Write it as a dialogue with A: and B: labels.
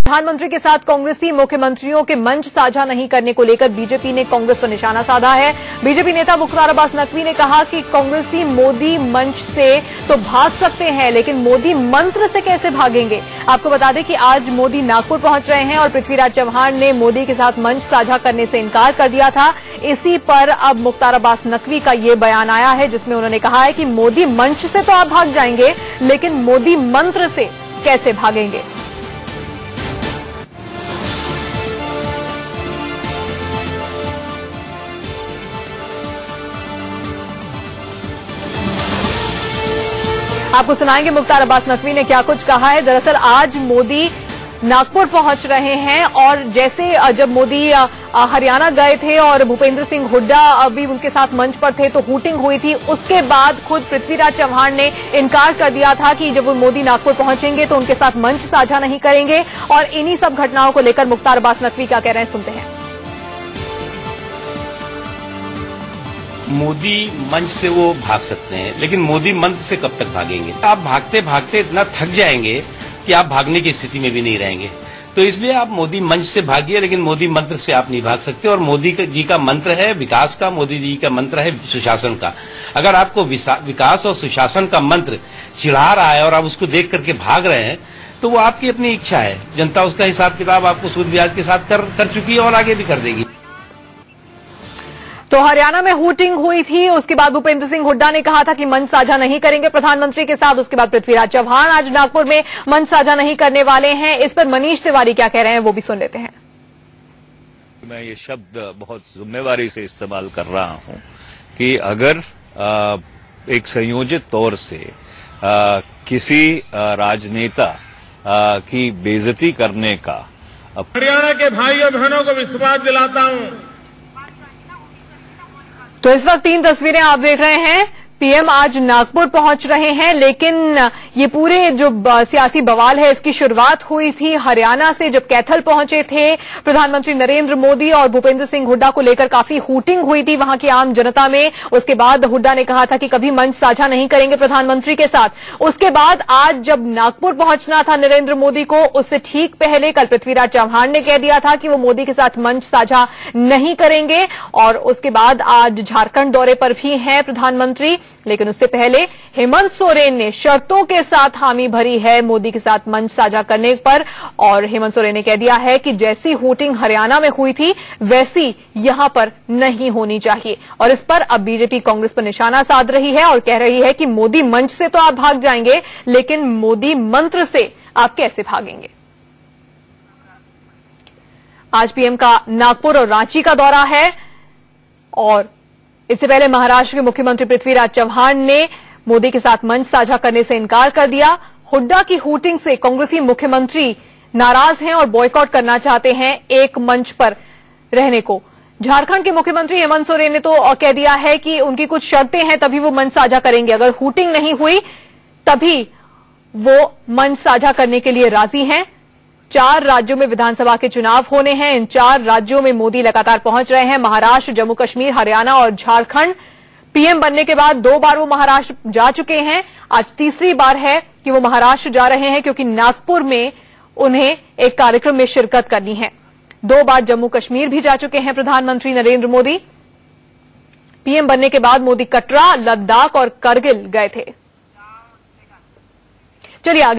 A: प्रधानमंत्री के साथ कांग्रेसी मुख्यमंत्रियों के मंच साझा नहीं करने को लेकर बीजेपी ने कांग्रेस पर निशाना साधा है। बीजेपी नेता मुख्तार अब्बास नकवी ने कहा कि कांग्रेसी मोदी मंच से तो भाग सकते हैं, लेकिन मोदी मंत्र से कैसे भागेंगे। आपको बता दें कि आज मोदी नागपुर पहुंच रहे हैं और पृथ्वीराज चव्हाण ने मोदी के साथ मंच साझा करने से इनकार कर दिया था। इसी पर अब मुख्तार अब्बास नकवी का ये बयान आया है, जिसमें उन्होंने कहा है कि मोदी मंच से तो आप भाग जाएंगे, लेकिन मोदी मंत्र से कैसे भागेंगे। आपको सुनाएंगे मुख्तार अब्बास नकवी ने क्या कुछ कहा है। दरअसल आज मोदी नागपुर पहुंच रहे हैं और जैसे जब मोदी हरियाणा गए थे और भूपेंद्र सिंह हुड्डा अभी उनके साथ मंच पर थे तो हूटिंग हुई थी। उसके बाद खुद पृथ्वीराज चव्हाण ने इनकार कर दिया था कि जब वो मोदी नागपुर पहुंचेंगे तो उनके साथ मंच साझा नहीं करेंगे। और इन्हीं सब घटनाओं को लेकर मुख्तार अब्बास नकवी क्या कह रहे हैं, सुनते हैं।
B: मोदी मंच से वो भाग सकते हैं, लेकिन मोदी मंत्र से कब तक भागेंगे। आप भागते भागते इतना थक जाएंगे कि आप भागने की स्थिति में भी नहीं रहेंगे। तो इसलिए आप मोदी मंच से भागिए, लेकिन मोदी मंत्र से आप नहीं भाग सकते। और मोदी जी का मंत्र है विकास का, मोदी जी का मंत्र है सुशासन का। अगर आपको विकास और सुशासन का मंत्र चिढ़ा रहा है और आप उसको देख करके भाग रहे हैं, तो वो आपकी अपनी इच्छा है। जनता उसका हिसाब किताब आपको सूद ब्याज के साथ कर चुकी है और आगे भी कर देगी।
A: तो हरियाणा में हूटिंग हुई थी, उसके बाद भूपेंद्र सिंह हुड्डा ने कहा था कि मंच साझा नहीं करेंगे प्रधानमंत्री के साथ। उसके बाद पृथ्वीराज चव्हाण आज नागपुर में मंच साझा नहीं करने वाले हैं। इस पर मनीष तिवारी क्या कह रहे हैं, वो भी सुन लेते हैं।
C: मैं ये शब्द बहुत जिम्मेवारी से इस्तेमाल कर रहा हूं कि अगर एक संयोजित तौर से किसी राजनेता की बेइज्जती करने का,
D: हरियाणा के भाइयों बहनों को विश्वास दिलाता हूं।
A: तो इस वक्त 3 तस्वीरें आप देख रहे हैं। पीएम आज नागपुर पहुंच रहे हैं, लेकिन ये पूरे जो सियासी बवाल है इसकी शुरुआत हुई थी हरियाणा से, जब कैथल पहुंचे थे प्रधानमंत्री नरेंद्र मोदी और भूपेंद्र सिंह हुड्डा को लेकर काफी हूटिंग हुई थी वहां की आम जनता में। उसके बाद हुड्डा ने कहा था कि कभी मंच साझा नहीं करेंगे प्रधानमंत्री के साथ। उसके बाद आज जब नागपुर पहुंचना था नरेंद्र मोदी को, उससे ठीक पहले कल पृथ्वीराज चव्हाण ने कह दिया था कि वो मोदी के साथ मंच साझा नहीं करेंगे। और उसके बाद आज झारखंड दौरे पर भी हैं प्रधानमंत्री, लेकिन उससे पहले हेमंत सोरेन ने शर्तों के साथ हामी भरी है मोदी के साथ मंच साझा करने पर। और हेमंत सोरेन ने कह दिया है कि जैसी हूटिंग हरियाणा में हुई थी वैसी यहां पर नहीं होनी चाहिए। और इस पर अब बीजेपी कांग्रेस पर निशाना साध रही है और कह रही है कि मोदी मंच से तो आप भाग जाएंगे, लेकिन मोदी मंत्र से आप कैसे भागेंगे। आज पीएम का नागपुर और रांची का दौरा है और इससे पहले महाराष्ट्र के मुख्यमंत्री पृथ्वीराज चव्हाण ने मोदी के साथ मंच साझा करने से इनकार कर दिया। हुड्डा की हूटिंग से कांग्रेसी मुख्यमंत्री नाराज हैं और बॉयकॉट करना चाहते हैं एक मंच पर रहने को। झारखंड के मुख्यमंत्री हेमंत सोरेन ने तो कह दिया है कि उनकी कुछ शर्तें हैं तभी वो मंच साझा करेंगे। अगर हूटिंग नहीं हुई तभी वो मंच साझा करने के लिए राजी हैं। 4 राज्यों में विधानसभा के चुनाव होने हैं। इन 4 राज्यों में मोदी लगातार पहुंच रहे हैं, महाराष्ट्र, जम्मू कश्मीर, हरियाणा और झारखंड। पीएम बनने के बाद 2 बार वो महाराष्ट्र जा चुके हैं। आज तीसरी बार है कि वो महाराष्ट्र जा रहे हैं, क्योंकि नागपुर में उन्हें एक कार्यक्रम में शिरकत करनी है। 2 बार जम्मू कश्मीर भी जा चुके हैं प्रधानमंत्री नरेंद्र मोदी। पीएम बनने के बाद मोदी कटरा, लद्दाख और करगिल गए थे। चलिए आगे